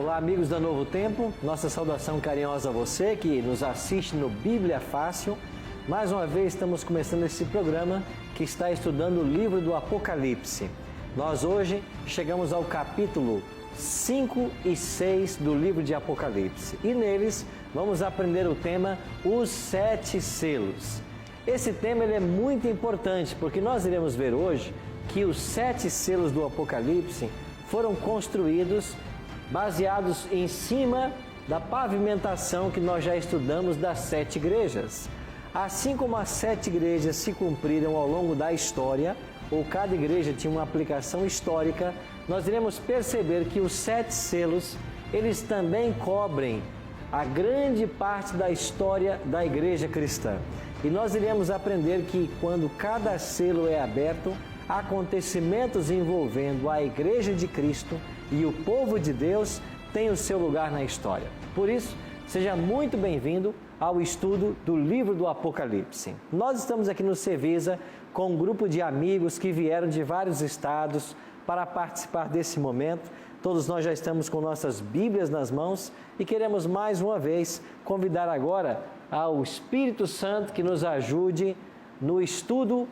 Olá, amigos da Novo Tempo, nossa saudação carinhosa a você que nos assiste no Bíblia Fácil. Mais uma vez estamos começando esse programa que está estudando o livro do Apocalipse. Nós hoje chegamos ao capítulo 5 e 6 do livro de Apocalipse e neles vamos aprender o tema Os Sete Selos. Esse tema ele é muito importante porque nós iremos ver hoje que os sete selos do Apocalipse foram construídos baseados em cima da pavimentação que nós já estudamos das sete igrejas. Assim como as sete igrejas se cumpriram ao longo da história, ou cada igreja tinha uma aplicação histórica, nós iremos perceber que os sete selos, eles também cobrem a grande parte da história da igreja cristã. E nós iremos aprender que quando cada selo é aberto, acontecimentos envolvendo a igreja de Cristo e o povo de Deus têm o seu lugar na história. Por isso, seja muito bem-vindo ao estudo do livro do Apocalipse. Nós estamos aqui no Cevisa com um grupo de amigos que vieram de vários estados para participar desse momento. Todos nós já estamos com nossas Bíblias nas mãos e queremos mais uma vez convidar agora ao Espírito Santo que nos ajude no estudo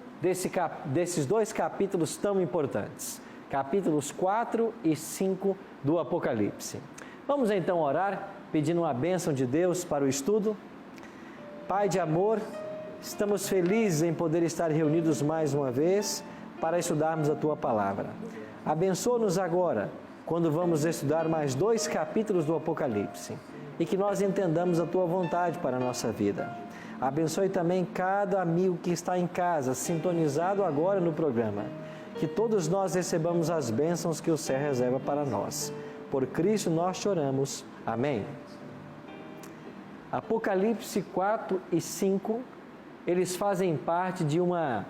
desses dois capítulos tão importantes, capítulos 4 e 5 do Apocalipse. Vamos então orar, pedindo uma bênção de Deus para o estudo. Pai de amor, estamos felizes em poder estar reunidos mais uma vez para estudarmos a Tua Palavra. Abençoa-nos agora, quando vamos estudar mais dois capítulos do Apocalipse, e que nós entendamos a Tua vontade para a nossa vida. Abençoe também cada amigo que está em casa, sintonizado agora no programa. Que todos nós recebamos as bênçãos que o Senhor reserva para nós. Por Cristo nós choramos. Amém. Apocalipse 4 e 5, eles fazem parte de uma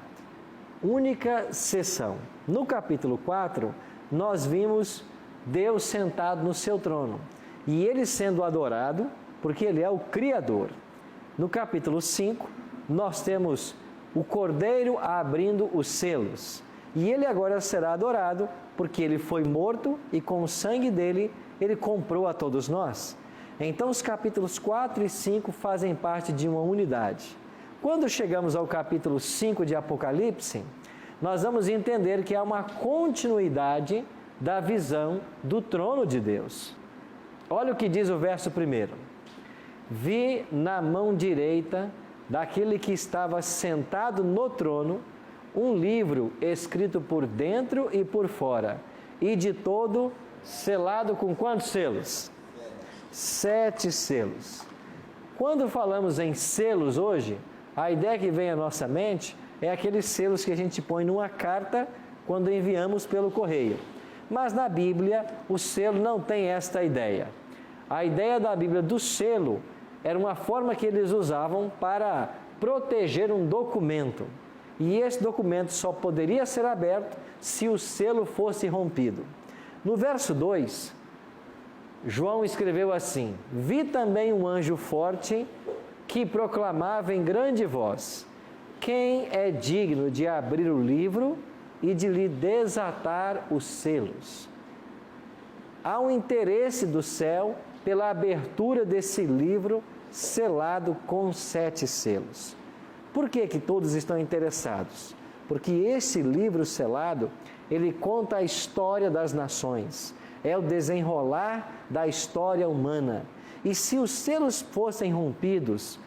única sessão. No capítulo 4, nós vimos Deus sentado no seu trono. E Ele sendo adorado, porque Ele é o Criador. No capítulo 5, nós temos o Cordeiro abrindo os selos. E ele agora será adorado porque ele foi morto e com o sangue dele, ele comprou a todos nós. Então os capítulos 4 e 5 fazem parte de uma unidade. Quando chegamos ao capítulo 5 de Apocalipse, nós vamos entender que há uma continuidade da visão do trono de Deus. Olha o que diz o verso 1. Vi na mão direita daquele que estava sentado no trono um livro escrito por dentro e por fora, e de todo selado com quantos selos? 7 selos. Quando falamos em selos hoje, a ideia que vem à nossa mente é aqueles selos que a gente põe numa carta quando enviamos pelo correio. Mas na Bíblia, o selo não tem esta ideia. A ideia da Bíblia do selo era uma forma que eles usavam para proteger um documento. E esse documento só poderia ser aberto se o selo fosse rompido. No verso 2, João escreveu assim: Vi também um anjo forte que proclamava em grande voz: Quem é digno de abrir o livro e de lhe desatar os selos? Há um interesse do céu pela abertura desse livro selado com 7 selos. Por que todos estão interessados? Porque esse livro selado, ele conta a história das nações, é o desenrolar da história humana. E se os selos fossem rompidos,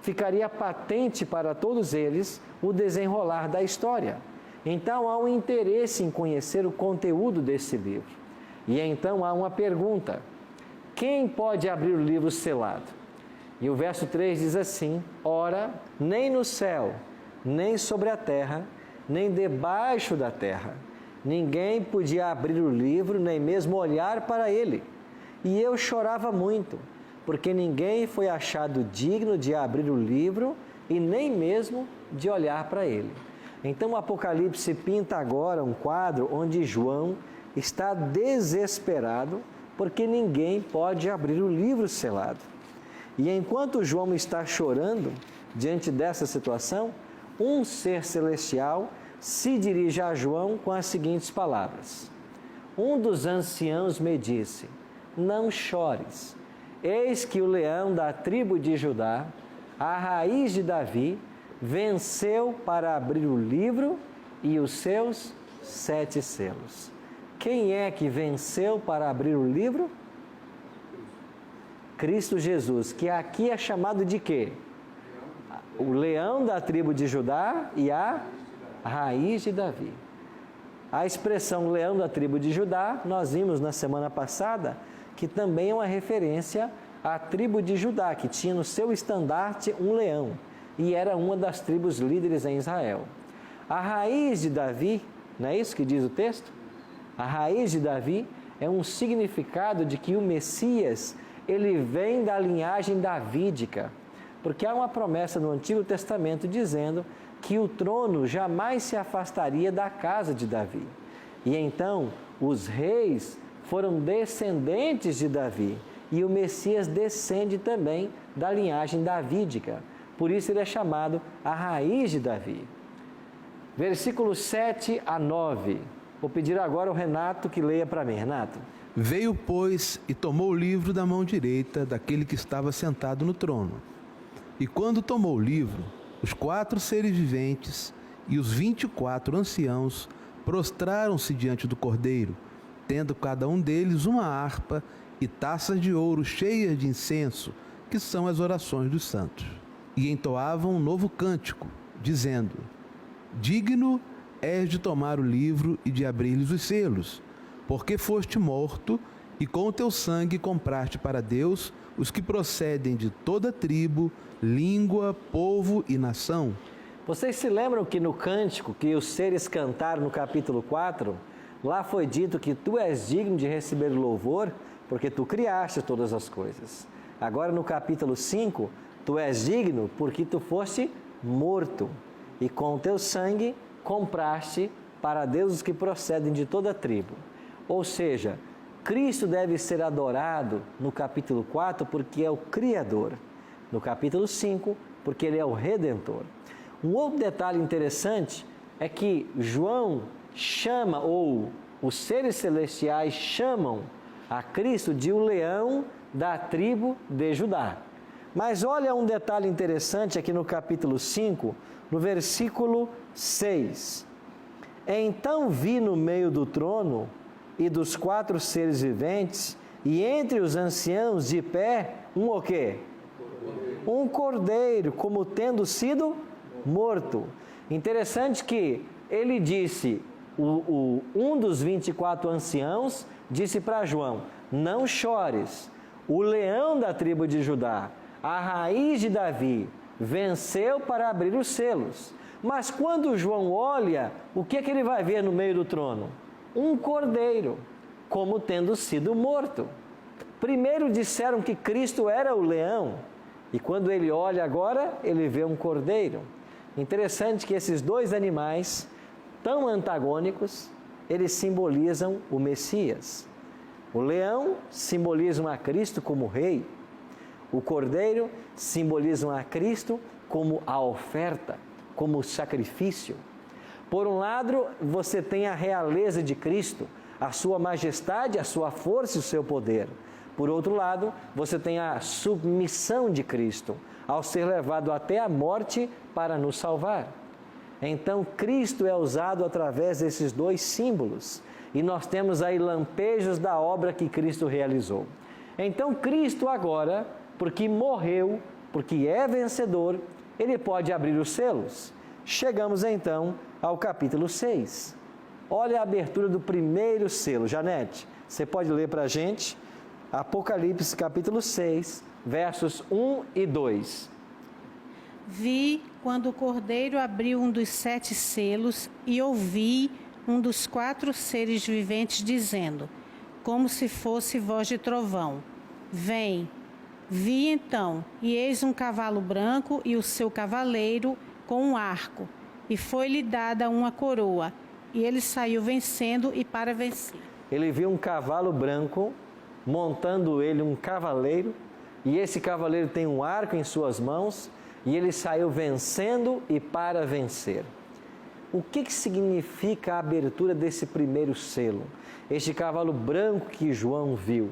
ficaria patente para todos eles o desenrolar da história. Então há um interesse em conhecer o conteúdo desse livro. E então há uma pergunta: quem pode abrir o livro selado? E o verso 3 diz assim: Ora, nem no céu, nem sobre a terra, nem debaixo da terra, ninguém podia abrir o livro, nem mesmo olhar para ele. E eu chorava muito, porque ninguém foi achado digno de abrir o livro e nem mesmo de olhar para ele. Então o Apocalipse pinta agora um quadro onde João está desesperado, porque ninguém pode abrir o livro selado. E enquanto João está chorando diante dessa situação, um ser celestial se dirige a João com as seguintes palavras: Um dos anciãos me disse: não chores. Eis que o leão da tribo de Judá, a raiz de Davi, venceu para abrir o livro e os seus 7 selos. Quem é que venceu para abrir o livro? Cristo Jesus, que aqui é chamado de quê? O leão da tribo de Judá e a raiz de Davi. A expressão leão da tribo de Judá, nós vimos na semana passada, que também é uma referência à tribo de Judá, que tinha no seu estandarte um leão, e era uma das tribos líderes em Israel. A raiz de Davi, não é isso que diz o texto? A raiz de Davi é um significado de que o Messias, ele vem da linhagem davídica, porque há uma promessa no Antigo Testamento dizendo que o trono jamais se afastaria da casa de Davi. E então, os reis foram descendentes de Davi, e o Messias descende também da linhagem davídica. Por isso ele é chamado a raiz de Davi. Versículos 7 a 9. Vou pedir agora ao Renato que leia para mim. Renato. Veio, pois, e tomou o livro da mão direita daquele que estava sentado no trono. E quando tomou o livro, os 4 seres viventes e os 24 anciãos prostraram-se diante do Cordeiro, tendo cada um deles uma harpa e taças de ouro cheias de incenso, que são as orações dos santos. E entoavam um novo cântico, dizendo: Digno és de tomar o livro e de abrir-lhes os selos, porque foste morto e com o teu sangue compraste para Deus os que procedem de toda tribo, língua, povo e nação. Vocês se lembram que no cântico que os seres cantaram no capítulo 4, lá foi dito que tu és digno de receber louvor, porque tu criaste todas as coisas. Agora no capítulo 5, tu és digno porque tu foste morto, e com o teu sangue compraste para Deus os que procedem de toda tribo. Ou seja, Cristo deve ser adorado no capítulo 4 porque é o Criador. No capítulo 5, porque Ele é o Redentor. Um outro detalhe interessante é que João chama, ou os seres celestiais chamam a Cristo de o leão da tribo de Judá. Mas olha um detalhe interessante aqui no capítulo 5, no versículo 6. Então vi no meio do trono e dos 4 seres viventes, e entre os anciãos de pé, o quê? Um cordeiro, como tendo sido morto. Interessante que ele disse, um dos 24 anciãos disse para João: não chores, o leão da tribo de Judá, a raiz de Davi, venceu para abrir os selos. Mas quando João olha, o que ele vai ver no meio do trono? Um cordeiro, como tendo sido morto. Primeiro disseram que Cristo era o leão, e quando ele olha agora, ele vê um cordeiro. Interessante que esses 2 animais, tão antagônicos, eles simbolizam o Messias. O leão simboliza a Cristo como rei, o cordeiro simboliza a Cristo como a oferta, como o sacrifício. Por um lado, você tem a realeza de Cristo, a sua majestade, a sua força e o seu poder. Por outro lado, você tem a submissão de Cristo, ao ser levado até a morte para nos salvar. Então, Cristo é usado através desses 2 símbolos, e nós temos aí lampejos da obra que Cristo realizou. Então, Cristo agora, porque morreu, porque é vencedor, ele pode abrir os selos. Chegamos então ao capítulo 6. Olha a abertura do primeiro selo. Janete, você pode ler para a gente? Apocalipse capítulo 6, versos 1 e 2. Vi quando o Cordeiro abriu um dos 7 selos e ouvi um dos 4 seres viventes dizendo, como se fosse voz de trovão: vem. Vi então, e eis um cavalo branco e o seu cavaleiro com um arco, e foi-lhe dada uma coroa, e ele saiu vencendo e para vencer. Ele viu um cavalo branco, montando ele um cavaleiro, e esse cavaleiro tem um arco em suas mãos, e ele saiu vencendo e para vencer. O que significa a abertura desse primeiro selo? Este cavalo branco que João viu.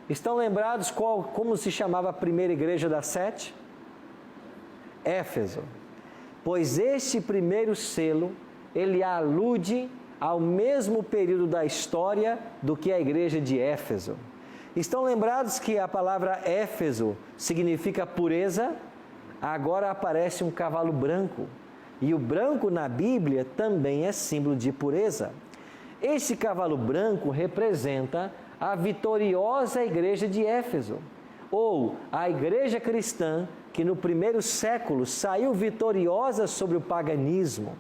Estão lembrados como se chamava a primeira igreja das 7? Éfeso. Pois este primeiro selo, ele alude ao mesmo período da história do que a igreja de Éfeso. Estão lembrados que a palavra Éfeso significa pureza? Agora aparece um cavalo branco. E o branco na Bíblia também é símbolo de pureza. Este cavalo branco representa a vitoriosa igreja de Éfeso, ou a igreja cristã que no primeiro século saiu vitoriosa sobre o paganismo.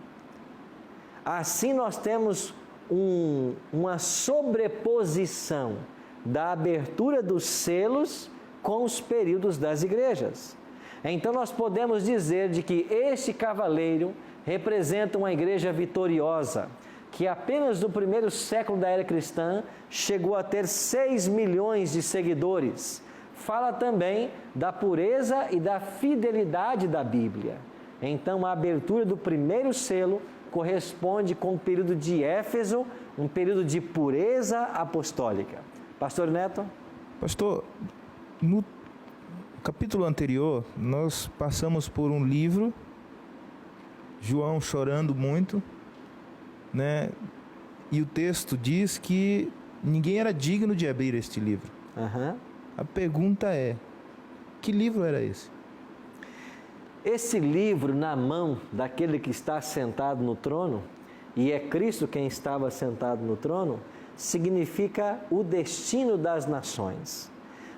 Assim nós temos uma sobreposição da abertura dos selos com os períodos das igrejas. Então nós podemos dizer de que este cavaleiro representa uma igreja vitoriosa, que apenas no primeiro século da era cristã chegou a ter 6 milhões de seguidores. Fala também da pureza e da fidelidade da Bíblia. Então a abertura do primeiro selo corresponde com o período de Éfeso, um período de pureza apostólica. Pastor Neto? Pastor, no capítulo anterior, nós passamos por um livro, João chorando muito, né? E o texto diz que ninguém era digno de abrir este livro. A pergunta é, que livro era esse? Esse livro na mão daquele que está sentado no trono, e é Cristo quem estava sentado no trono, significa o destino das nações.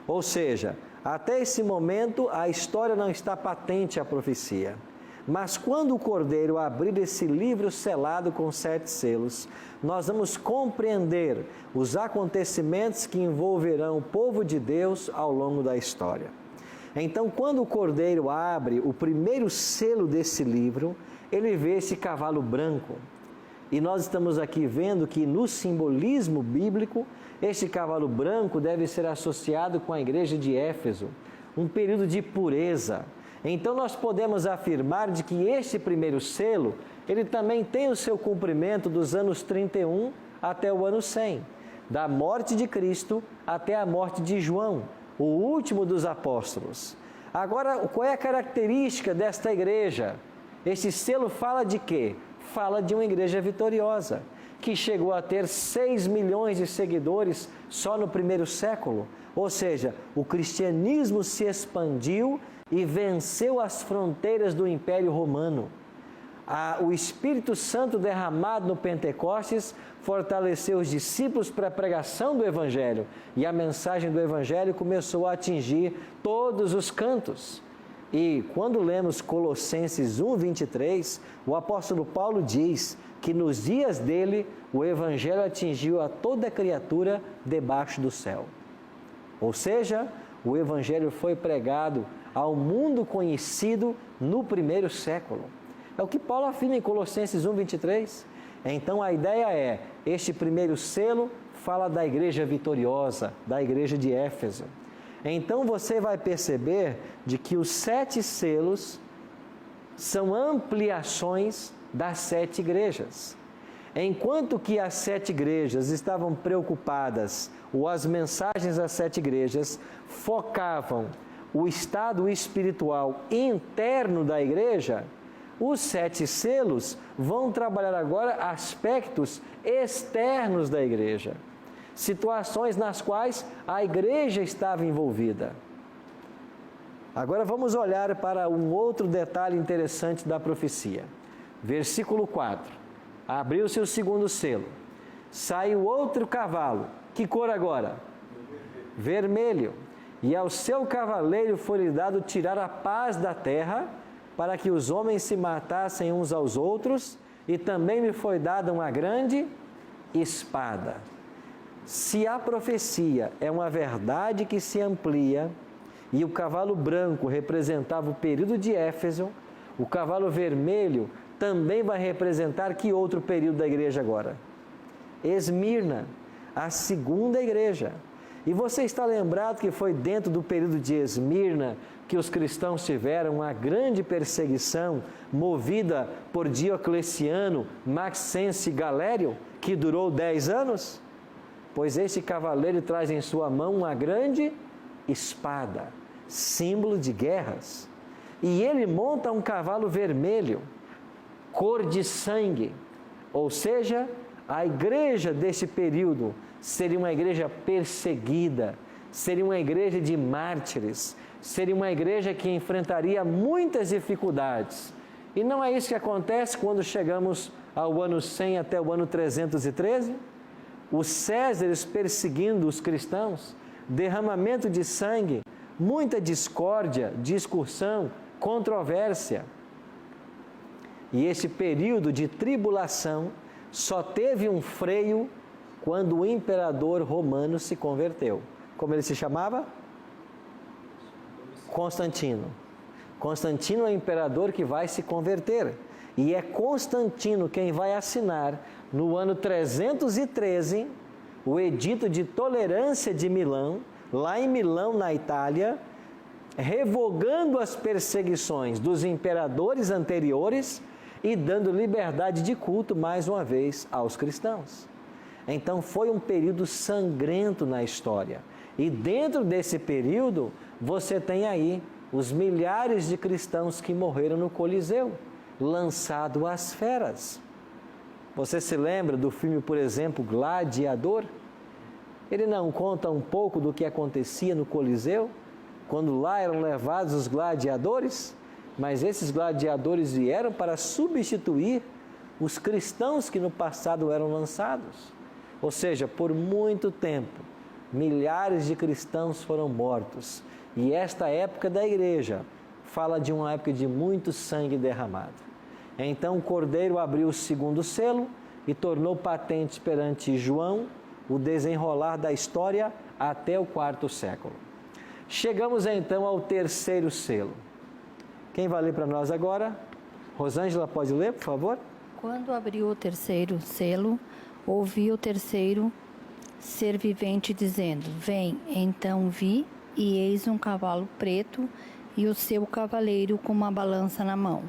Ou seja, até esse momento a história não está patente à profecia. Mas quando o Cordeiro abrir esse livro selado com 7 selos, nós vamos compreender os acontecimentos que envolverão o povo de Deus ao longo da história. Então, quando o Cordeiro abre o primeiro selo desse livro, ele vê esse cavalo branco. E nós estamos aqui vendo que no simbolismo bíblico, este cavalo branco deve ser associado com a igreja de Éfeso, um período de pureza. Então nós podemos afirmar de que este primeiro selo, ele também tem o seu cumprimento dos anos 31 até o ano 100, da morte de Cristo até a morte de João, o último dos apóstolos. Agora, qual é a característica desta igreja? Este selo fala de quê? Fala de uma igreja vitoriosa, que chegou a ter 6 milhões de seguidores só no primeiro século. Ou seja, o cristianismo se expandiu e venceu as fronteiras do Império Romano. O Espírito Santo derramado no Pentecostes fortaleceu os discípulos para a pregação do Evangelho, e a mensagem do Evangelho começou a atingir todos os cantos. E quando lemos Colossenses 1:23, o apóstolo Paulo diz que nos dias dele o Evangelho atingiu a toda criatura debaixo do céu. Ou seja, o Evangelho foi pregado ao mundo conhecido no primeiro século. É o que Paulo afirma em Colossenses 1:23. Então a ideia é, este primeiro selo fala da igreja vitoriosa, da igreja de Éfeso. Então você vai perceber de que os 7 selos são ampliações das 7 igrejas. Enquanto que as 7 igrejas estavam preocupadas, ou as mensagens das 7 igrejas focavam o estado espiritual interno da igreja, os 7 selos vão trabalhar agora aspectos externos da igreja, situações nas quais a igreja estava envolvida. Agora vamos olhar para um outro detalhe interessante da profecia. Versículo 4. Abriu-se o segundo selo. Saiu outro cavalo. Que cor agora? Vermelho. E ao seu cavaleiro foi-lhe dado tirar a paz da terra, para que os homens se matassem uns aos outros, e também lhe foi dada uma grande espada. Se a profecia é uma verdade que se amplia, e o cavalo branco representava o período de Éfeso, o cavalo vermelho também vai representar que outro período da igreja agora? Esmirna, a segunda igreja. E você está lembrado que foi dentro do período de Esmirna que os cristãos tiveram uma grande perseguição movida por Diocleciano, Maxense e Galério, que durou 10 anos? pois este cavaleiro traz em sua mão uma grande espada, símbolo de guerras. E ele monta um cavalo vermelho, cor de sangue. Ou seja, a igreja desse período seria uma igreja perseguida, seria uma igreja de mártires, seria uma igreja que enfrentaria muitas dificuldades. E não é isso que acontece quando chegamos ao ano 100 até o ano 313? Os Césares perseguindo os cristãos, derramamento de sangue, muita discórdia, discussão, controvérsia. E esse período de tribulação só teve um freio quando o imperador romano se converteu. Como ele se chamava? Constantino. Constantino é o imperador que vai se converter. E é Constantino quem vai assinar, no ano 313, o Edito de Tolerância de Milão, lá em Milão, na Itália, revogando as perseguições dos imperadores anteriores e dando liberdade de culto, mais uma vez, aos cristãos. Então, foi um período sangrento na história. E dentro desse período, você tem aí os milhares de cristãos que morreram no Coliseu, lançado às feras. Você se lembra do filme, por exemplo, Gladiador? Ele não conta um pouco do que acontecia no Coliseu, quando lá eram levados os gladiadores, mas esses gladiadores vieram para substituir os cristãos que no passado eram lançados. Ou seja, por muito tempo, milhares de cristãos foram mortos. E esta época da igreja fala de uma época de muito sangue derramado. Então o Cordeiro abriu o segundo selo e tornou patente perante João o desenrolar da história até o quarto século. Chegamos então ao terceiro selo. Quem vai ler para nós agora? Rosângela, pode ler, por favor? Quando abriu o terceiro selo, ouvi o terceiro ser vivente dizendo: Vem. Então vi, e eis um cavalo preto, e o seu cavaleiro com uma balança na mão.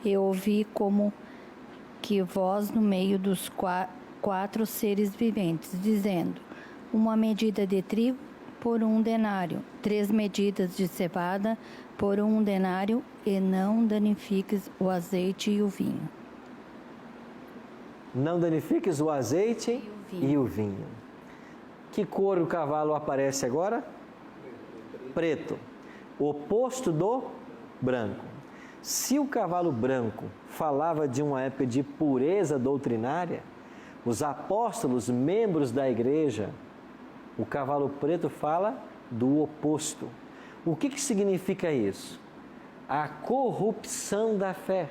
Eu ouvi como que voz no meio dos quatro seres viventes, dizendo: uma medida de trigo por 1 denário, 3 medidas de cevada por 1 denário, e não danifiques o azeite e o vinho. Não danifiques o azeite e o vinho. Que cor o cavalo aparece agora? Preto. O oposto do branco. Se o cavalo branco falava de uma época de pureza doutrinária, os apóstolos, membros da igreja, o cavalo preto fala do oposto. O que significa isso? A corrupção da fé.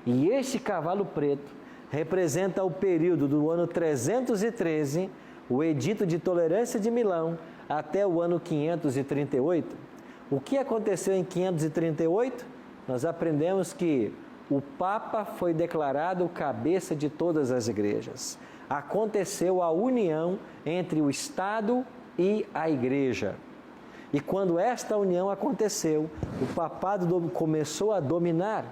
E este cavalo preto representa o período do ano 313, o Edito de Tolerância de Milão, até o ano 538. O que aconteceu em 538? Nós aprendemos que o Papa foi declarado cabeça de todas as igrejas. Aconteceu a união entre o Estado e a igreja. E quando esta união aconteceu, o papado começou a dominar.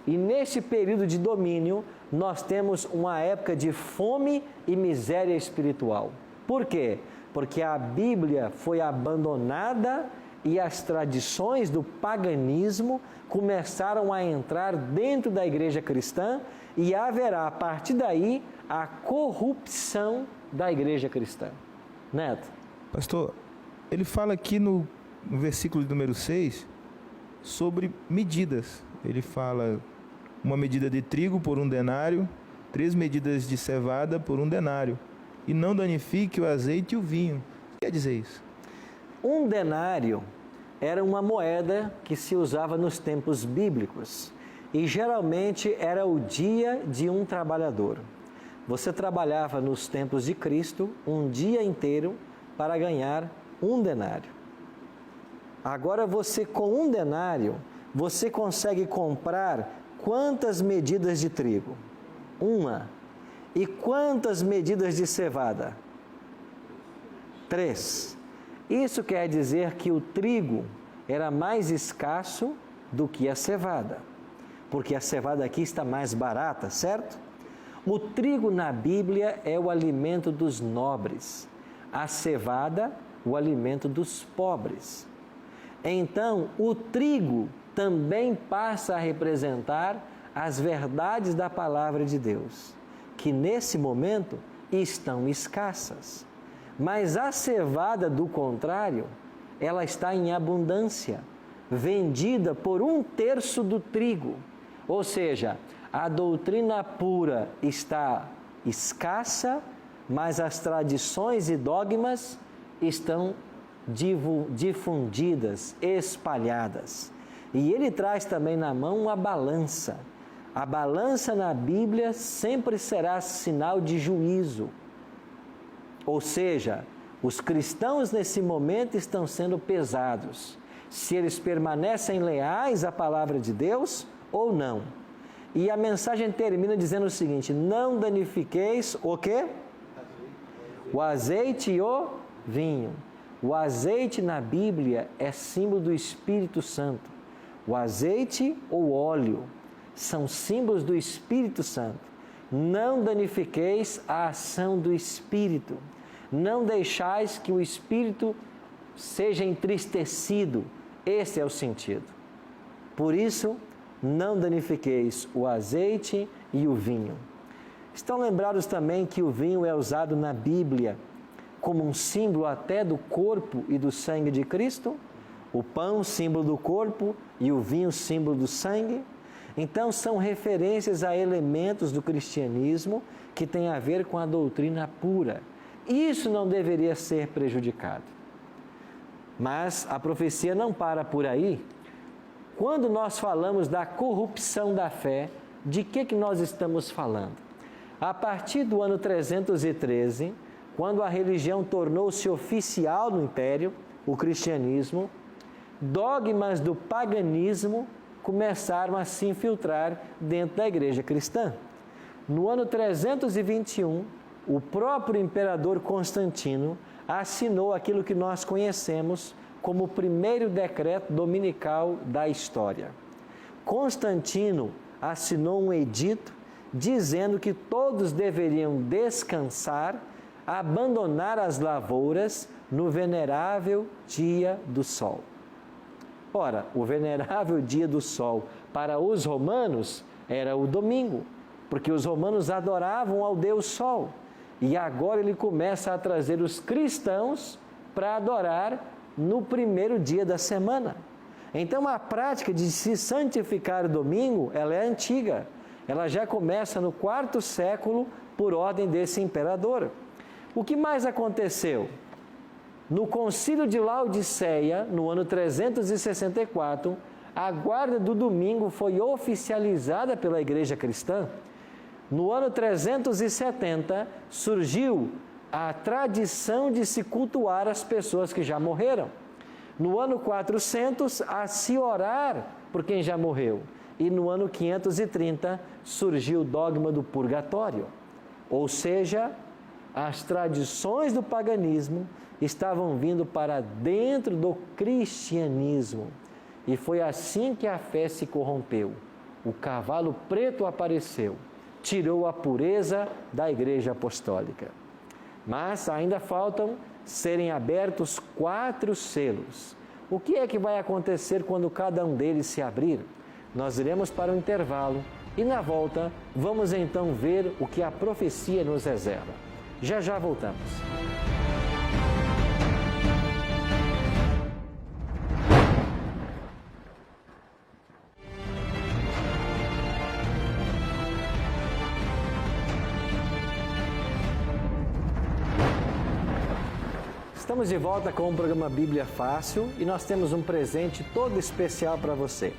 E neste período de domínio, nós temos uma época de fome e miséria espiritual. Por quê? Porque a Bíblia foi abandonada e as tradições do paganismo começaram a entrar dentro da igreja cristã e haverá, a partir daí, a corrupção da igreja cristã. Neto. Pastor, ele fala aqui no versículo número 6 sobre medidas. Ele fala uma medida de trigo por 1 denário, 3 medidas de cevada por 1 denário, e não danifique o azeite e o vinho. O que quer dizer isso? 1 denário era uma moeda que se usava nos tempos bíblicos e geralmente era o dia de um trabalhador. Você trabalhava nos tempos de Cristo um dia inteiro para ganhar 1 denário. Agora você, com 1 denário, você consegue comprar quantas medidas de trigo? 1. E quantas medidas de cevada? 3. Isso quer dizer que o trigo era mais escasso do que a cevada, porque a cevada aqui está mais barata, certo? O trigo na Bíblia é o alimento dos nobres, a cevada, o alimento dos pobres. Então, o trigo também passa a representar as verdades da palavra de Deus, que nesse momento estão escassas. Mas a cevada, do contrário, ela está em abundância, vendida por 1/3 do trigo. Ou seja, a doutrina pura está escassa, mas as tradições e dogmas estão difundidas, espalhadas. E ele traz também na mão uma balança. A balança na Bíblia sempre será sinal de juízo. Ou seja, os cristãos nesse momento estão sendo pesados. Se eles permanecem leais à palavra de Deus ou não. E a mensagem termina dizendo o seguinte: não danifiqueis o quê? O azeite e o vinho. O azeite na Bíblia é símbolo do Espírito Santo. O azeite ou óleo são símbolos do Espírito Santo. Não danifiqueis a ação do Espírito. Não deixais que o Espírito seja entristecido. Esse é o sentido. Por isso, não danifiqueis o azeite e o vinho. Estão lembrados também que o vinho é usado na Bíblia como um símbolo até do corpo e do sangue de Cristo? O pão, símbolo do corpo, e o vinho, símbolo do sangue? Então, são referências a elementos do cristianismo que têm a ver com a doutrina pura. Isso não deveria ser prejudicado. Mas a profecia não para por aí. Quando nós falamos da corrupção da fé, de que nós estamos falando? A partir do ano 313, quando a religião tornou-se oficial no Império, o cristianismo, dogmas do paganismo começaram a se infiltrar dentro da igreja cristã. No ano 321, o próprio imperador Constantino assinou aquilo que nós conhecemos como o primeiro decreto dominical da história. Constantino assinou um edito dizendo que todos deveriam descansar, abandonar as lavouras no venerável dia do sol. Ora, o venerável dia do sol para os romanos era o domingo, porque os romanos adoravam ao Deus Sol. E agora ele começa a trazer os cristãos para adorar no primeiro dia da semana. Então a prática de se santificar o domingo, ela é antiga. Ela já começa no 4º século por ordem desse imperador. O que mais aconteceu? No concílio de Laodiceia, no ano 364, a guarda do domingo foi oficializada pela igreja cristã. No ano 370, surgiu a tradição de se cultuar as pessoas que já morreram. No ano 400, a se orar por quem já morreu. E no ano 530, surgiu o dogma do purgatório. Ou seja, as tradições do paganismo estavam vindo para dentro do cristianismo. E foi assim que a fé se corrompeu. O cavalo preto apareceu, tirou a pureza da igreja apostólica. Mas ainda faltam serem abertos 4 selos. O que é que vai acontecer quando cada um deles se abrir? Nós iremos para o intervalo e na volta vamos então ver o que a profecia nos reserva. Já já voltamos. Estamos de volta com o programa Bíblia Fácil e nós temos um presente todo especial para você.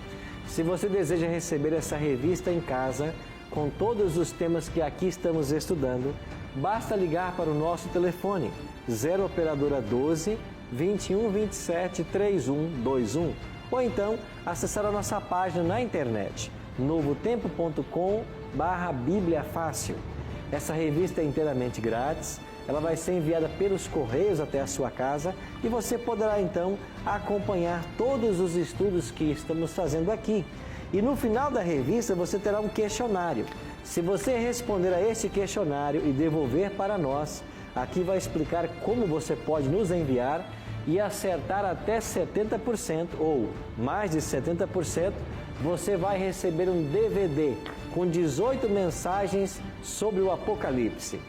Se você deseja receber essa revista em casa, com todos os temas que aqui estamos estudando, basta ligar para o nosso telefone 0 operadora 12 21 27 3121 ou então acessar a nossa página na internet novotempo.com/Bíblia Fácil. Essa revista é inteiramente grátis. Ela vai ser enviada pelos correios até a sua casa e você poderá então acompanhar todos os estudos que estamos fazendo aqui. E no final da revista você terá um questionário. Se você responder a este questionário e devolver para nós, aqui vai explicar como você pode nos enviar e acertar até 70% ou mais de 70%, você vai receber um DVD com 18 mensagens sobre o Apocalipse.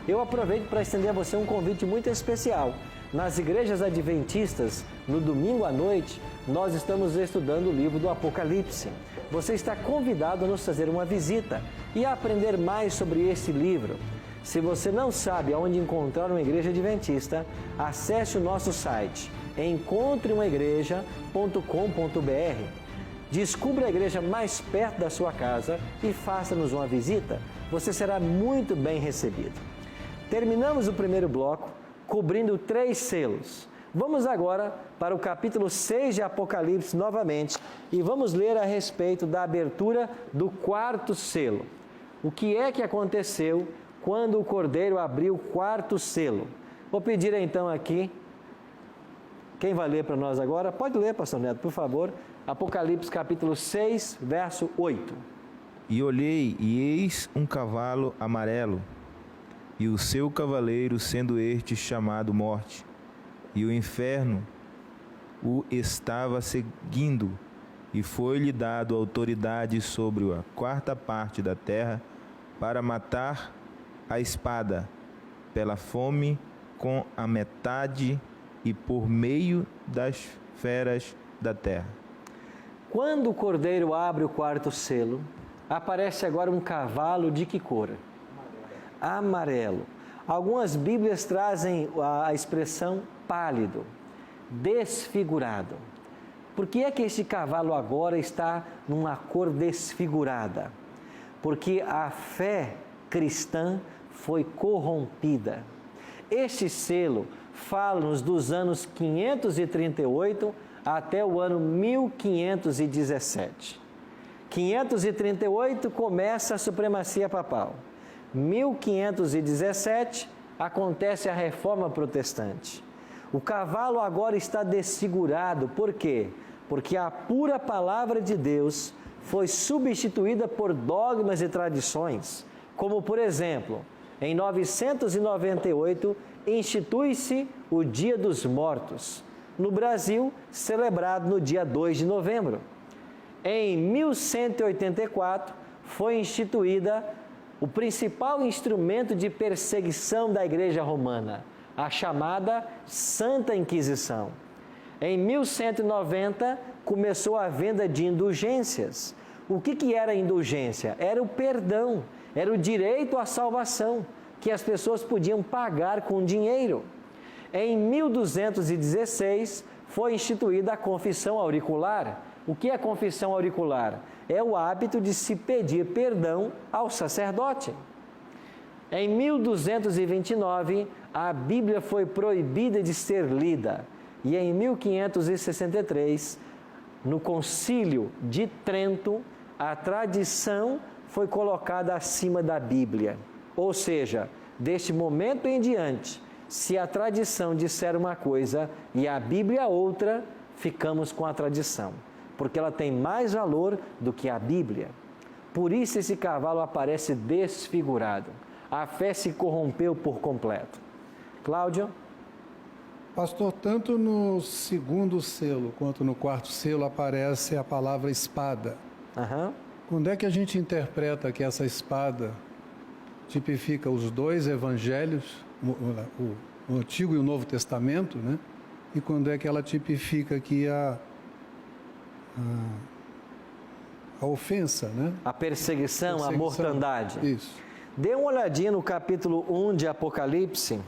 Eu aproveito para estender a você um convite muito especial. Nas igrejas adventistas, no domingo à noite, nós estamos estudando o livro do Apocalipse. Você está convidado a nos fazer uma visita e a aprender mais sobre esse livro. Se você não sabe aonde encontrar uma igreja adventista, acesse o nosso site encontreumaigreja.com.br. Descubra a igreja mais perto da sua casa e faça-nos uma visita. Você será muito bem recebido. Terminamos o primeiro bloco cobrindo 3 selos. Vamos agora para o capítulo 6 de Apocalipse novamente e vamos ler a respeito da abertura do 4º selo. O que é que aconteceu quando o Cordeiro abriu o 4º selo? Vou pedir então aqui, quem vai ler para nós agora? Pode ler, pastor Neto, por favor. Apocalipse capítulo 6, verso 8. E olhei, e eis um cavalo amarelo, e o seu cavaleiro, sendo este chamado Morte, e o inferno o estava seguindo, e foi-lhe dado autoridade sobre a 4ª parte da terra, para matar a espada, pela fome, com a metade e por meio das feras da terra. Quando o Cordeiro abre o 4º selo, aparece agora um cavalo de que cor? Amarelo. Algumas Bíblias trazem a expressão pálido, desfigurado. Por que é que este cavalo agora está numa cor desfigurada? Porque a fé cristã foi corrompida. Este selo fala-nos dos anos 538 até o ano 1517. 538 começa a supremacia papal. 1517 acontece a reforma protestante. O cavalo agora está desfigurado. Por quê? Porque a pura palavra de Deus foi substituída por dogmas e tradições, como por exemplo, em 998 institui-se o Dia dos Mortos, no Brasil, celebrado no dia 2 de novembro. Em 1184 foi instituída o principal instrumento de perseguição da Igreja Romana, a chamada Santa Inquisição. Em 1190, começou a venda de indulgências. O que era indulgência? Era o perdão, era o direito à salvação, que as pessoas podiam pagar com dinheiro. Em 1216, foi instituída a confissão auricular. O que é a confissão auricular? É o hábito de se pedir perdão ao sacerdote. Em 1229, a Bíblia foi proibida de ser lida. E em 1563, no Concílio de Trento, a tradição foi colocada acima da Bíblia. Ou seja, deste momento em diante, se a tradição disser uma coisa e a Bíblia outra, ficamos com a tradição, porque ela tem mais valor do que a Bíblia. Por isso esse cavalo aparece desfigurado. A fé se corrompeu por completo. Cláudio? Pastor, tanto no 2º selo quanto no 4º selo aparece a palavra espada. Quando é que a gente interpreta que essa espada tipifica os 2 evangelhos, o Antigo e o Novo Testamento, né? E quando é que ela tipifica aqui a ofensa, né? A perseguição, a mortandade. Isso. Dê uma olhadinha no capítulo 1 de Apocalipse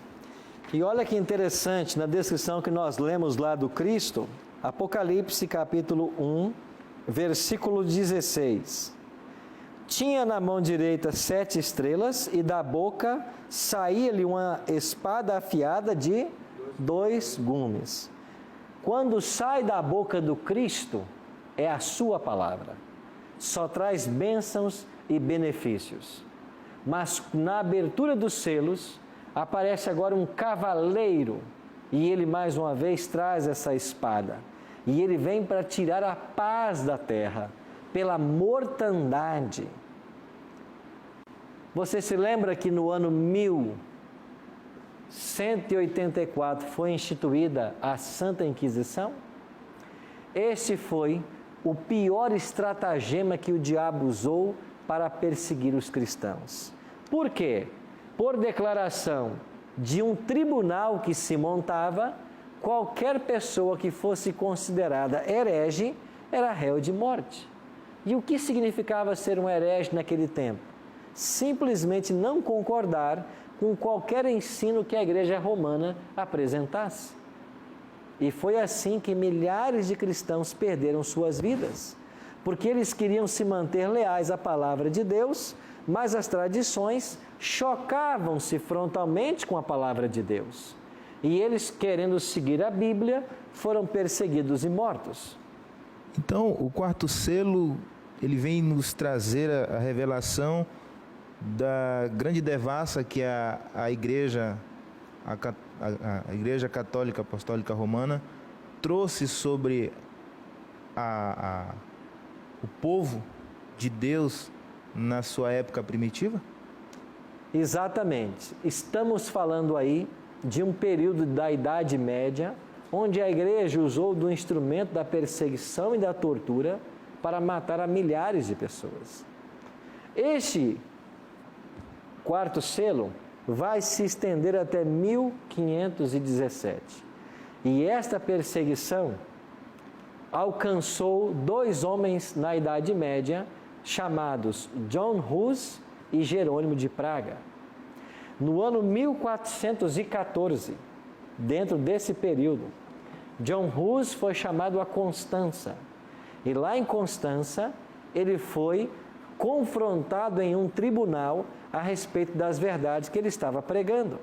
e olha que interessante, na descrição que nós lemos lá do Cristo, Apocalipse capítulo 1, versículo 16. Tinha na mão direita 7 estrelas e da boca saía-lhe uma espada afiada de 2 gumes. Quando sai da boca do Cristo, é a sua palavra. Só traz bênçãos e benefícios. Mas na abertura dos selos, aparece agora um cavaleiro e ele mais uma vez traz essa espada. E ele vem para tirar a paz da terra pela mortandade. Você se lembra que no ano 1184 foi instituída a Santa Inquisição? Este foi o pior estratagema que o diabo usou para perseguir os cristãos. Por quê? Por declaração de um tribunal que se montava, qualquer pessoa que fosse considerada herege era réu de morte. E o que significava ser um herege naquele tempo? Simplesmente não concordar com qualquer ensino que a Igreja Romana apresentasse. E foi assim que milhares de cristãos perderam suas vidas, porque eles queriam se manter leais à palavra de Deus, mas as tradições chocavam-se frontalmente com a palavra de Deus. E eles, querendo seguir a Bíblia, foram perseguidos e mortos. Então, o quarto selo, ele vem nos trazer a revelação da grande devassa que a Igreja Católica Apostólica Romana trouxe sobre o povo de Deus na sua época primitiva? Exatamente. Estamos falando aí de um período da Idade Média, onde a Igreja usou do instrumento da perseguição e da tortura para matar a milhares de pessoas. Este quarto selo vai se estender até 1517. E esta perseguição alcançou dois homens na Idade Média, chamados John Hus e Jerônimo de Praga. No ano 1414, dentro desse período, John Hus foi chamado a Constança. E lá em Constança, ele foi confrontado em um tribunal a respeito das verdades que ele estava pregando.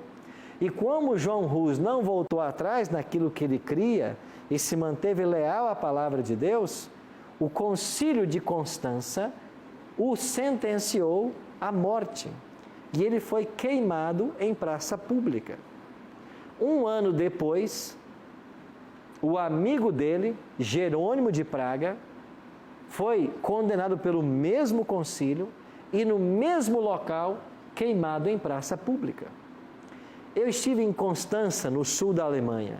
E como John Hus não voltou atrás naquilo que ele cria e se manteve leal à palavra de Deus, o concílio de Constança o sentenciou à morte. E ele foi queimado em praça pública. Um ano depois, o amigo dele, Jerônimo de Praga, foi condenado pelo mesmo concílio e no mesmo local queimado em praça pública. Eu estive em Constança, no sul da Alemanha,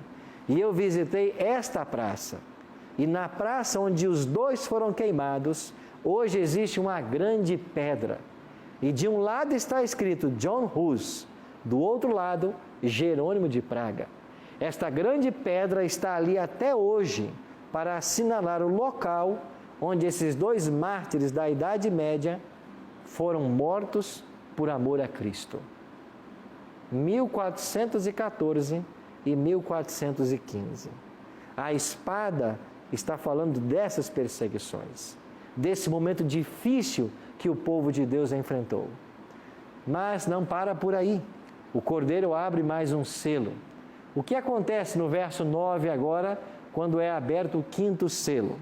e eu visitei esta praça. E na praça onde os dois foram queimados, hoje existe uma grande pedra. E de um lado está escrito John Hus, do outro lado, Jerônimo de Praga. Esta grande pedra está ali até hoje para assinalar o local onde esses dois mártires da Idade Média foram mortos por amor a Cristo. 1414 e 1415. A espada está falando dessas perseguições, desse momento difícil que o povo de Deus enfrentou. Mas não para por aí. O Cordeiro abre mais um selo. O que acontece no verso 9 agora, quando é aberto o quinto selo?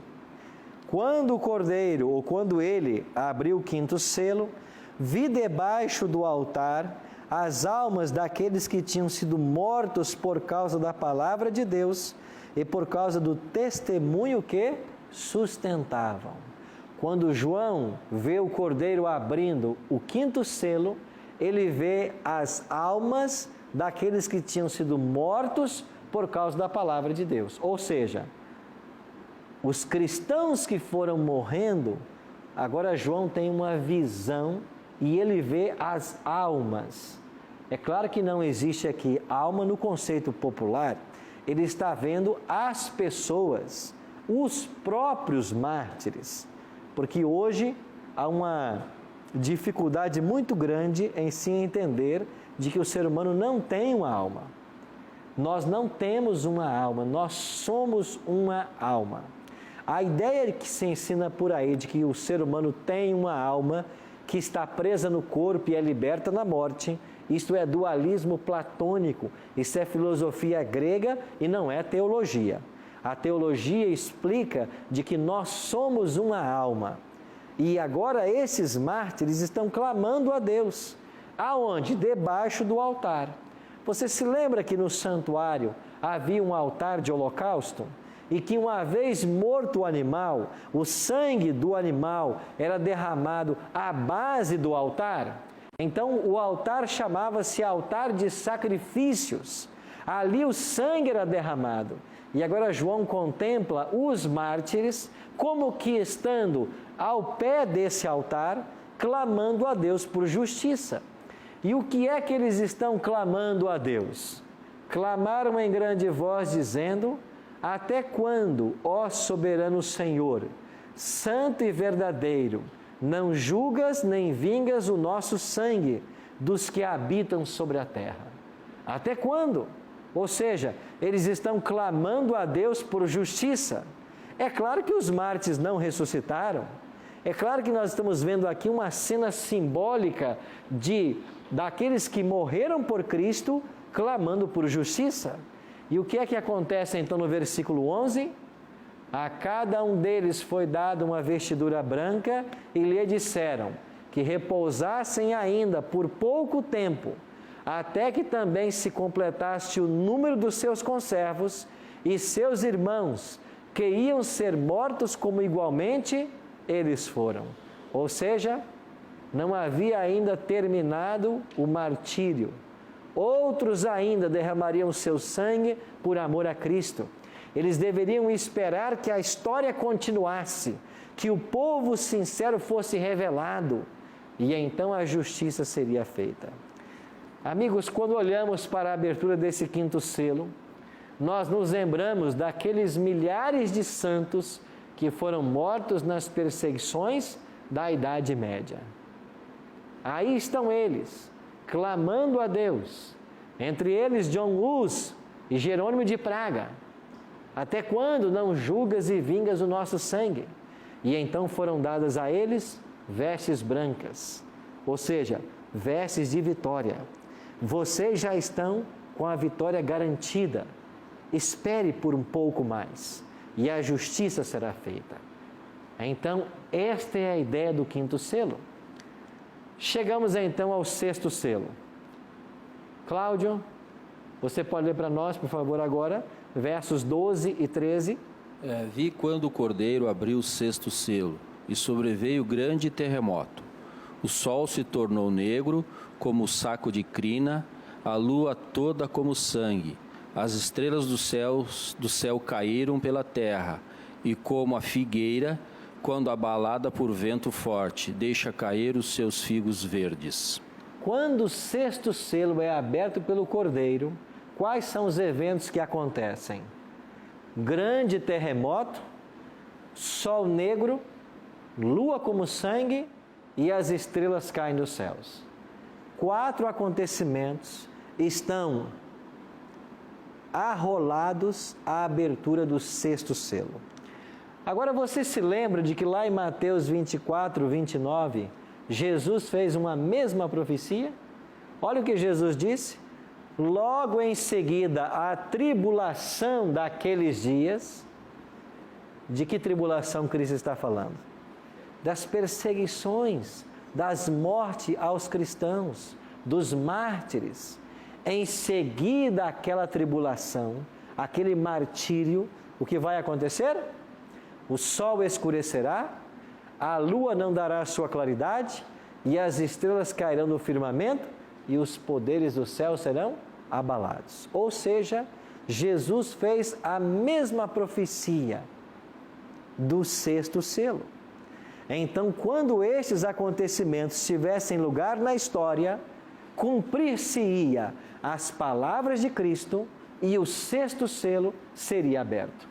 Quando o Cordeiro, ou quando ele abriu o quinto selo, vi debaixo do altar as almas daqueles que tinham sido mortos por causa da palavra de Deus e por causa do testemunho que sustentavam. Quando João vê o Cordeiro abrindo o quinto selo, ele vê as almas daqueles que tinham sido mortos por causa da palavra de Deus. Ou seja, os cristãos que foram morrendo, agora João tem uma visão e ele vê as almas. É claro que não existe aqui alma no conceito popular, ele está vendo as pessoas, os próprios mártires, porque hoje há uma dificuldade muito grande em se entender de que o ser humano não tem uma alma. Nós não temos uma alma, nós somos uma alma. A ideia que se ensina por aí de que o ser humano tem uma alma que está presa no corpo e é liberta na morte, isto é dualismo platônico, isso é filosofia grega e não é teologia. A teologia explica de que nós somos uma alma. E agora esses mártires estão clamando a Deus. Aonde? Debaixo do altar. Você se lembra que no santuário havia um altar de holocausto? E que uma vez morto o animal, o sangue do animal era derramado à base do altar? Então o altar chamava-se altar de sacrifícios. Ali o sangue era derramado. E agora João contempla os mártires como que estando ao pé desse altar, clamando a Deus por justiça. E o que é que eles estão clamando a Deus? Clamaram em grande voz, dizendo: até quando, ó soberano Senhor, santo e verdadeiro, não julgas nem vingas o nosso sangue dos que habitam sobre a terra? Até quando? Ou seja, eles estão clamando a Deus por justiça. É claro que os mártires não ressuscitaram. É claro que nós estamos vendo aqui uma cena simbólica daqueles que morreram por Cristo clamando por justiça. E o que é que acontece então no versículo 11? A cada um deles foi dada uma vestidura branca e lhe disseram que repousassem ainda por pouco tempo, até que também se completasse o número dos seus conservos e seus irmãos, que iam ser mortos como igualmente eles foram. Ou seja, não havia ainda terminado o martírio. Outros ainda derramariam seu sangue por amor a Cristo. Eles deveriam esperar que a história continuasse, que o povo sincero fosse revelado, e então a justiça seria feita. Amigos, quando olhamos para a abertura desse quinto selo, nós nos lembramos daqueles milhares de santos que foram mortos nas perseguições da Idade Média. Aí estão eles, clamando a Deus, entre eles John Hus e Jerônimo de Praga. Até quando não julgas e vingas o nosso sangue? E então foram dadas a eles vestes brancas, ou seja, vestes de vitória. Vocês já estão com a vitória garantida. Espere por um pouco mais e a justiça será feita. Então, esta é a ideia do quinto selo. Chegamos então ao sexto selo. Cláudio, você pode ler para nós, por favor, agora, versos 12 e 13. Vi quando o Cordeiro abriu o sexto selo, e sobreveio grande terremoto. O sol se tornou negro, como saco de crina, a lua toda como sangue. As estrelas do céu caíram pela terra, e como a figueira, quando abalada por vento forte, deixa cair os seus figos verdes. Quando o sexto selo é aberto pelo Cordeiro, quais são os eventos que acontecem? Grande terremoto, sol negro, lua como sangue e as estrelas caem dos céus. 4 acontecimentos estão arrolados à abertura do sexto selo. Agora você se lembra de que lá em Mateus 24, 29, Jesus fez uma mesma profecia? Olha o que Jesus disse. Logo em seguida, a tribulação daqueles dias. De que tribulação Cristo está falando? Das perseguições, das mortes aos cristãos, dos mártires. Em seguida àquela tribulação, aquele martírio, o que vai acontecer? O sol escurecerá, a lua não dará sua claridade, e as estrelas cairão do firmamento, e os poderes do céu serão abalados. Ou seja, Jesus fez a mesma profecia do sexto selo. Então, quando estes acontecimentos tivessem lugar na história, cumprir-se-ia as palavras de Cristo e o sexto selo seria aberto.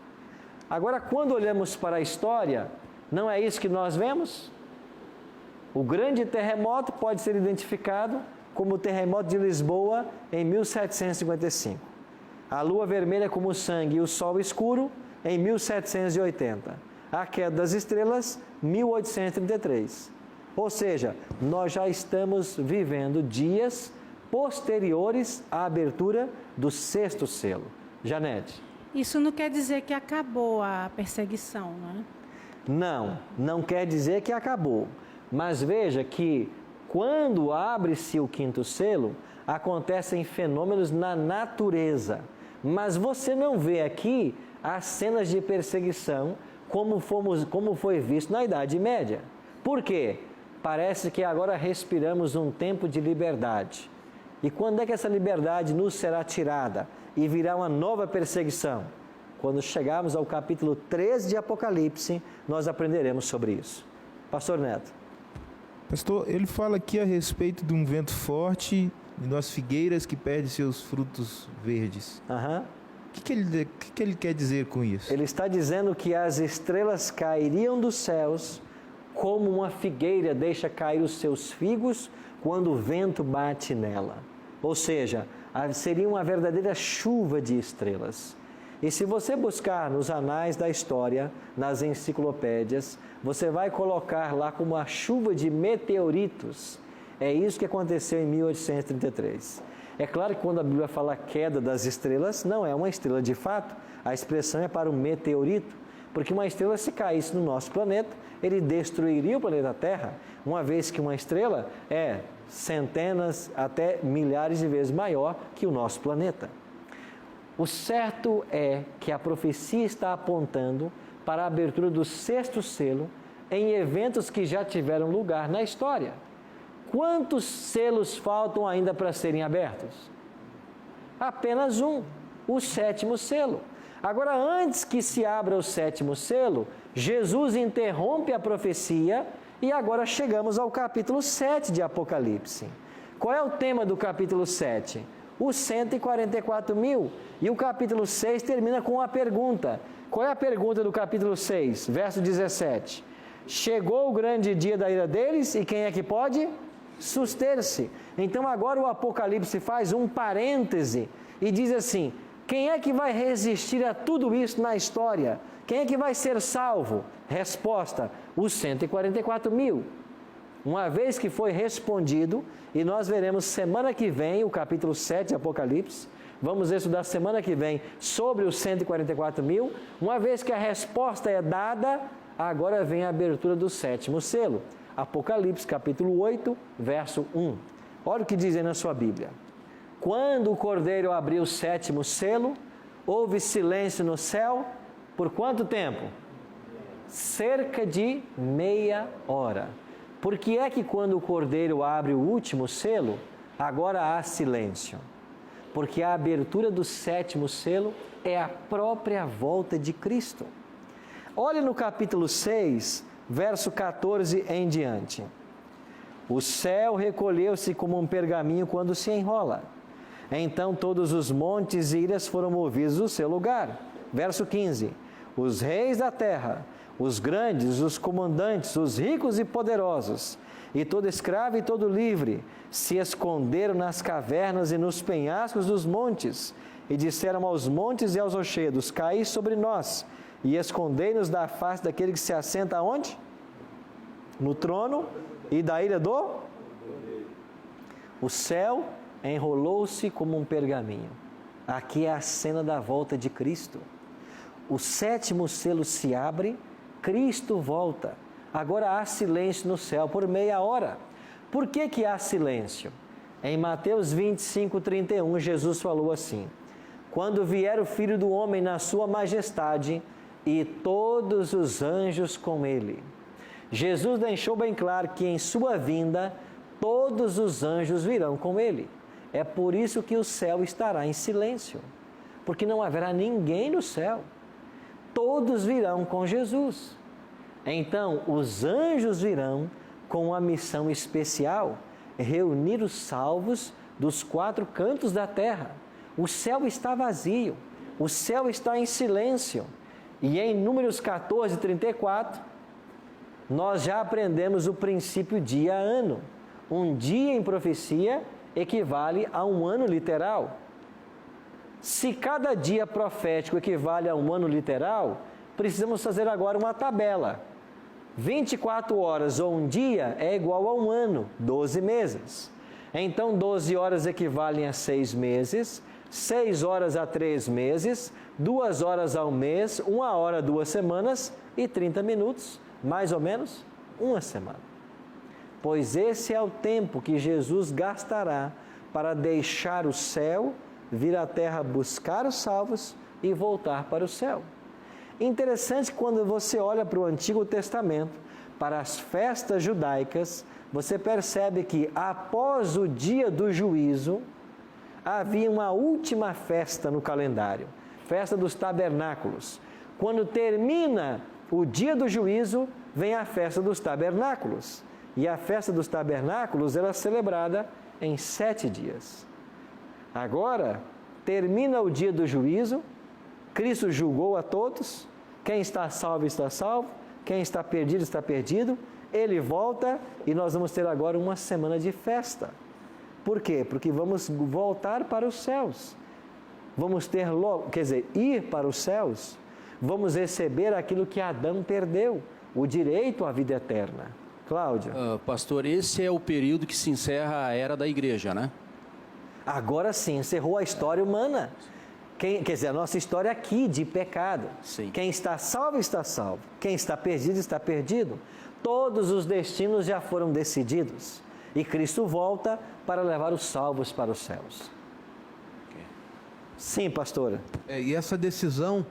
Agora, quando olhamos para a história, não é isso que nós vemos? O grande terremoto pode ser identificado como o terremoto de Lisboa em 1755. A lua vermelha como sangue e o sol escuro em 1780. A queda das estrelas, 1833. Ou seja, nós já estamos vivendo dias posteriores à abertura do sexto selo. Janete. Isso não quer dizer que acabou a perseguição, não é? Não quer dizer que acabou. Mas veja que quando abre-se o quinto selo, acontecem fenômenos na natureza. Mas você não vê aqui as cenas de perseguição como foi visto na Idade Média. Por quê? parece que agora respiramos um tempo de liberdade. E quando é que essa liberdade nos será tirada e virá uma nova perseguição? Quando chegarmos ao capítulo 13 de Apocalipse, nós aprenderemos sobre isso. Pastor Neto. Pastor, ele fala aqui a respeito de um vento forte e das figueiras que perdem seus frutos verdes. O que ele quer dizer com isso? Ele está dizendo que as estrelas cairiam dos céus como uma figueira deixa cair os seus figos quando o vento bate nela. Ou seja, seria uma verdadeira chuva de estrelas. E se você buscar nos anais da história, nas enciclopédias, você vai colocar lá como a chuva de meteoritos. É isso que aconteceu em 1833. É claro que quando a Bíblia fala queda das estrelas, não é uma estrela de fato, a expressão é para um meteorito, porque uma estrela, se caísse no nosso planeta, ele destruiria o planeta Terra, uma vez que uma estrela é centenas até milhares de vezes maior que o nosso planeta. O certo é que a profecia está apontando para a abertura do 6º selo em eventos que já tiveram lugar na história. Quantos selos faltam ainda para serem abertos? Apenas um, o 7º selo. Agora, antes que se abra o 7º selo, Jesus interrompe a profecia e agora chegamos ao capítulo 7 de Apocalipse. Qual é o tema do capítulo 7? Os 144 mil. E o capítulo 6 termina com uma pergunta. Qual é a pergunta do capítulo 6? Verso 17. Chegou o grande dia da ira deles e quem é que pode? Suster-se. Então agora o Apocalipse faz um parêntese e diz assim: quem é que vai resistir a tudo isso na história? Quem é que vai ser salvo? Resposta: os 144 mil. Uma vez que foi respondido, e nós veremos semana que vem o capítulo 7 de Apocalipse, vamos estudar semana que vem sobre os 144 mil, uma vez que a resposta é dada, agora vem a abertura do 7º selo. Apocalipse capítulo 8, verso 1. Olha o que diz aí na sua Bíblia. Quando o Cordeiro abriu o 7º selo, houve silêncio no céu, por quanto tempo? Cerca de meia hora. Por que é que quando o Cordeiro abre o último selo, agora há silêncio? Porque a abertura do 7º selo é a própria volta de Cristo. Olha no capítulo 6, verso 14 em diante. O céu recolheu-se como um pergaminho quando se enrola. Então todos os montes e ilhas foram movidos do seu lugar. Verso 15. Os reis da terra, os grandes, os comandantes, os ricos e poderosos, e todo escravo e todo livre, se esconderam nas cavernas e nos penhascos dos montes, e disseram aos montes e aos rochedos: caí sobre nós, e escondei-nos da face daquele que se assenta aonde? No trono e da ira do? O céu enrolou-se como um pergaminho. Aqui é a cena da volta de Cristo. O 7º selo se abre, Cristo volta. Agora há silêncio no céu por meia hora. Por que há silêncio? Em Mateus 25, 31, Jesus falou assim: quando vier o Filho do Homem na sua majestade e todos os anjos com ele. Jesus deixou bem claro que em sua vinda todos os anjos virão com ele. É por isso que o céu estará em silêncio, porque não haverá ninguém no céu. Todos virão com Jesus. Então, os anjos virão com uma missão especial: reunir os salvos dos 4 cantos da terra. O céu está vazio, o céu está em silêncio. E em Números 14, 34, nós já aprendemos o princípio dia-ano. Um dia em profecia equivale a um ano literal. Se cada dia profético equivale a um ano literal, precisamos fazer agora uma tabela. 24 horas ou um dia é igual a um ano, 12 meses. Então, 12 horas equivalem a 6 meses, 6 horas a 3 meses, 2 horas a um mês, 1 hora a 2 semanas e 30 minutos, mais ou menos, 1 semana. Pois esse é o tempo que Jesus gastará para deixar o céu, vir à terra buscar os salvos e voltar para o céu. Interessante que quando você olha para o Antigo Testamento, para as festas judaicas, você percebe que após o dia do juízo, havia uma última festa no calendário, festa dos tabernáculos. Quando termina o dia do juízo, vem a festa dos tabernáculos. E a festa dos tabernáculos era celebrada em 7 dias. Agora, termina o dia do juízo, Cristo julgou a todos, quem está salvo, está salvo, quem está perdido, está perdido. Ele volta e nós vamos ter agora uma semana de festa. Por quê? Porque vamos voltar para os céus. Vamos ter logo, ir para os céus. Vamos receber aquilo que Adão perdeu, o direito à vida eterna. Cláudio. Pastor, esse é o período que se encerra a era da igreja, né? Agora sim, encerrou a história humana. A nossa história aqui de pecado. Sim. Quem está salvo, está salvo. Quem está perdido, está perdido. Todos os destinos já foram decididos. E Cristo volta para levar os salvos para os céus. Okay. Sim, pastora. E essa decisão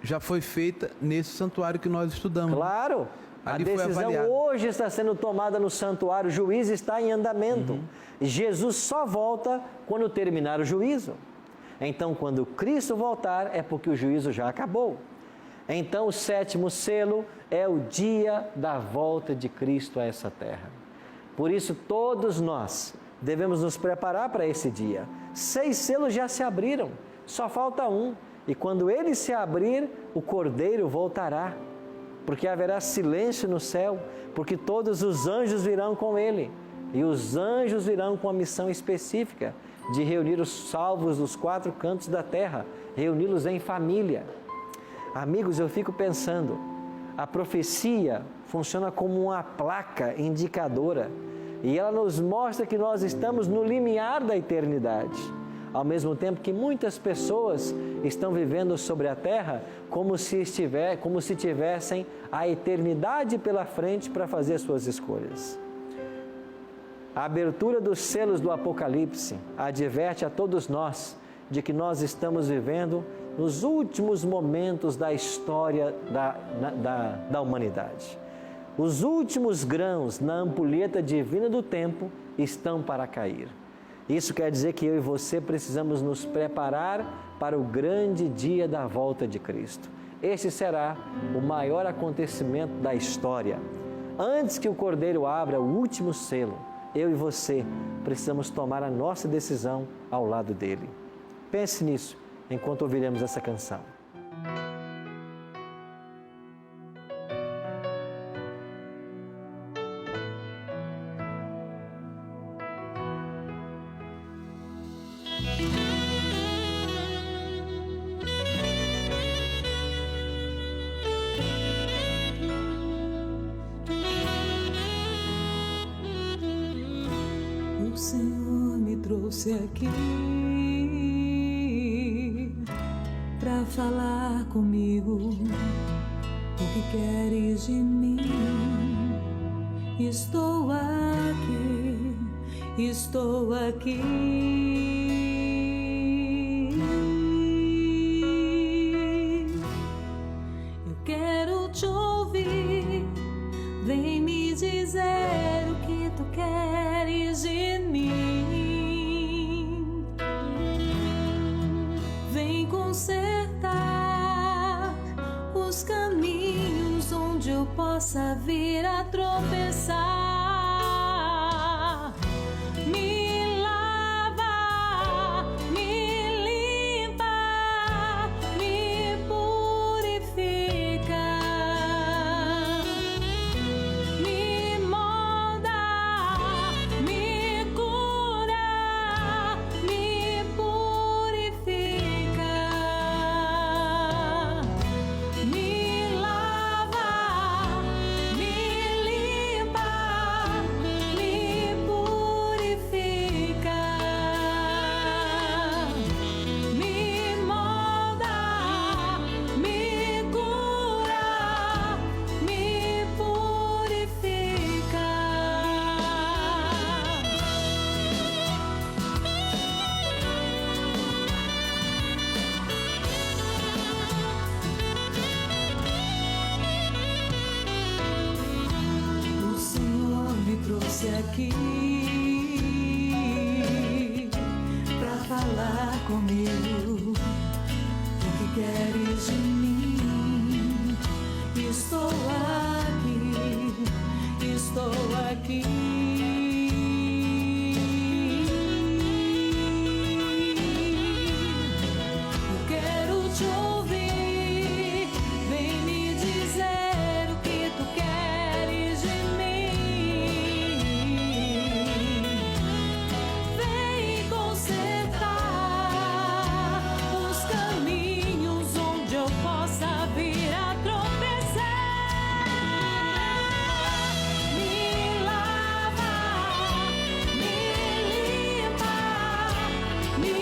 já foi feita nesse santuário que nós estudamos. Claro. Ali a decisão hoje está sendo tomada no santuário. O juízo está em andamento. Jesus só volta quando terminar o juízo. Então, quando Cristo voltar, é porque o juízo já acabou. Então, o 7º selo é o dia da volta de Cristo a essa terra. Por isso, todos nós devemos nos preparar para esse dia. 6 selos já se abriram, só falta um. E quando ele se abrir, o Cordeiro voltará. Porque haverá silêncio no céu, porque todos os anjos virão com ele. E os anjos virão com a missão específica de reunir os salvos dos 4 cantos da terra, reuni-los em família. Amigos, eu fico pensando, a profecia funciona como uma placa indicadora e ela nos mostra que nós estamos no limiar da eternidade, ao mesmo tempo que muitas pessoas estão vivendo sobre a terra como se tivessem a eternidade pela frente para fazer suas escolhas. A abertura dos selos do Apocalipse adverte a todos nós de que nós estamos vivendo nos últimos momentos da história da humanidade. Os últimos grãos na ampulheta divina do tempo estão para cair. Isso quer dizer que eu e você precisamos nos preparar para o grande dia da volta de Cristo. Este será o maior acontecimento da história. Antes que o Cordeiro abra o último selo, eu e você precisamos tomar a nossa decisão ao lado dele. Pense nisso enquanto ouviremos essa canção. O Senhor me trouxe aqui pra falar comigo. O que queres de mim? Estou aqui, estou aqui. Eu quero te ouvir. Vem me dizer o que tu queres de mim. Vem consertar os caminhos onde eu possa vir a tropeçar. Me lava, me limpa, me purifica. Me molda, me cura, me purifica. Me lava, me limpa, comigo. O que queres de mim? Estou aqui, estou aqui. Eu quero te ouvir, vem me dizer o que tu queres de mim. Vem consertar os caminhos onde eu possa vir a tropeçar. Me lava, me limpa, me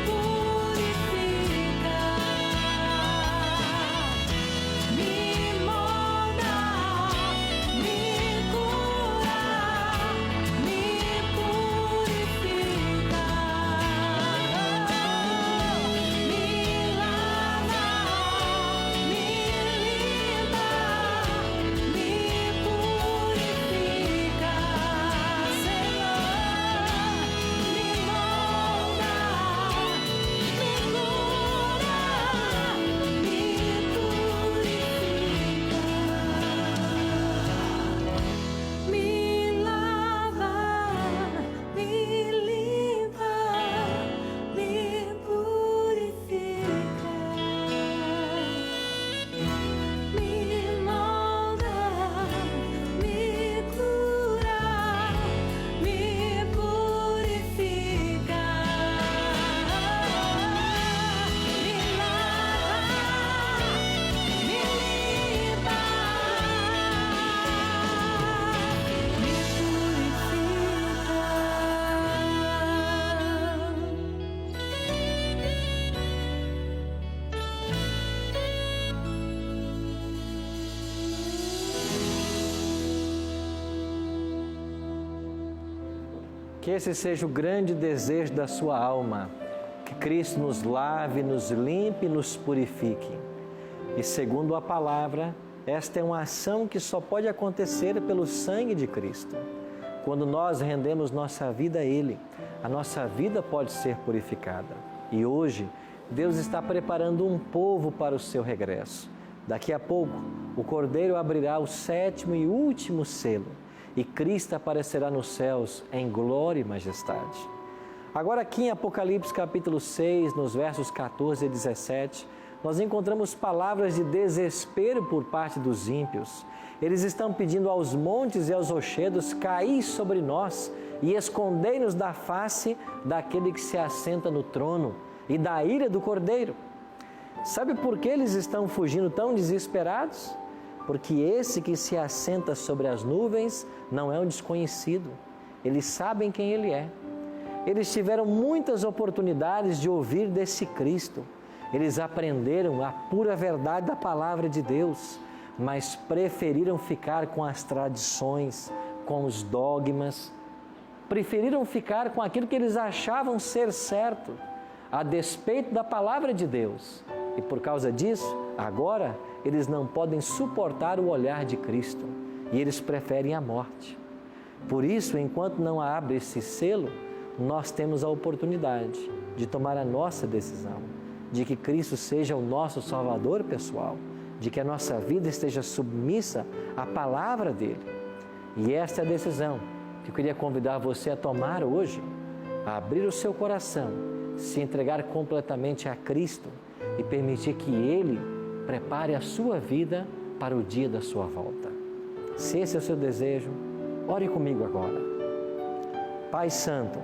purifica, me molda, me cura, me purifica. Me lava, me limpa, me purifica, Senhor. Me molda, me cura, me purifica. Me lava, me limpa, me purifica. Me molda, me cura, me purifica. Me lava, me limpa, me Que esse seja o grande desejo da sua alma, que Cristo nos lave, nos limpe e nos purifique. E segundo a palavra, esta é uma ação que só pode acontecer pelo sangue de Cristo. Quando nós rendemos nossa vida a Ele, a nossa vida pode ser purificada. E hoje, Deus está preparando um povo para o seu regresso. Daqui a pouco, o Cordeiro abrirá o 7º e último selo e Cristo aparecerá nos céus em glória e majestade. Agora aqui em Apocalipse capítulo 6, nos versos 14 e 17, nós encontramos palavras de desespero por parte dos ímpios. Eles estão pedindo aos montes e aos rochedos: caí sobre nós e escondei-nos da face daquele que se assenta no trono e da ira do Cordeiro. Sabe por que eles estão fugindo tão desesperados? Porque esse que se assenta sobre as nuvens não é um desconhecido. Eles sabem quem Ele é. Eles tiveram muitas oportunidades de ouvir desse Cristo. Eles aprenderam a pura verdade da palavra de Deus, mas preferiram ficar com as tradições, com os dogmas. Preferiram ficar com aquilo que eles achavam ser certo, a despeito da palavra de Deus. E por causa disso, agora, eles não podem suportar o olhar de Cristo e eles preferem a morte. Por isso, enquanto não abre esse selo, nós temos a oportunidade de tomar a nossa decisão, de que Cristo seja o nosso Salvador pessoal, de que a nossa vida esteja submissa à palavra dEle. E esta é a decisão que eu queria convidar você a tomar hoje, a abrir o seu coração, se entregar completamente a Cristo e permitir que Ele prepare a sua vida para o dia da sua volta. Se esse é o seu desejo, ore comigo agora. Pai Santo,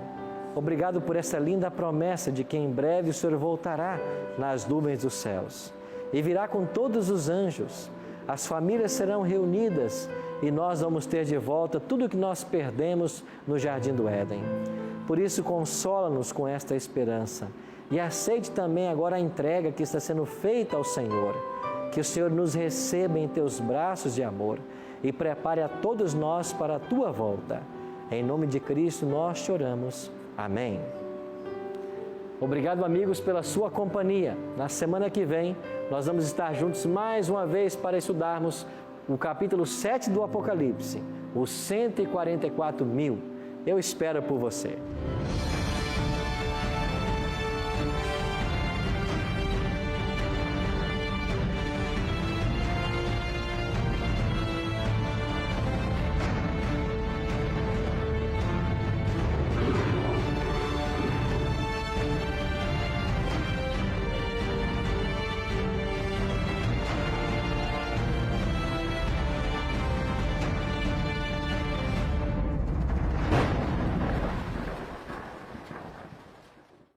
obrigado por essa linda promessa de que em breve o Senhor voltará nas nuvens dos céus e virá com todos os anjos. As famílias serão reunidas e nós vamos ter de volta tudo o que nós perdemos no Jardim do Éden. Por isso, consola-nos com esta esperança e aceite também agora a entrega que está sendo feita ao Senhor. Que o Senhor nos receba em Teus braços de amor e prepare a todos nós para a Tua volta. Em nome de Cristo nós te oramos. Amém. Obrigado, amigos, pela sua companhia. Na semana que vem, nós vamos estar juntos mais uma vez para estudarmos o capítulo 7 do Apocalipse, os 144.000. Eu espero por você.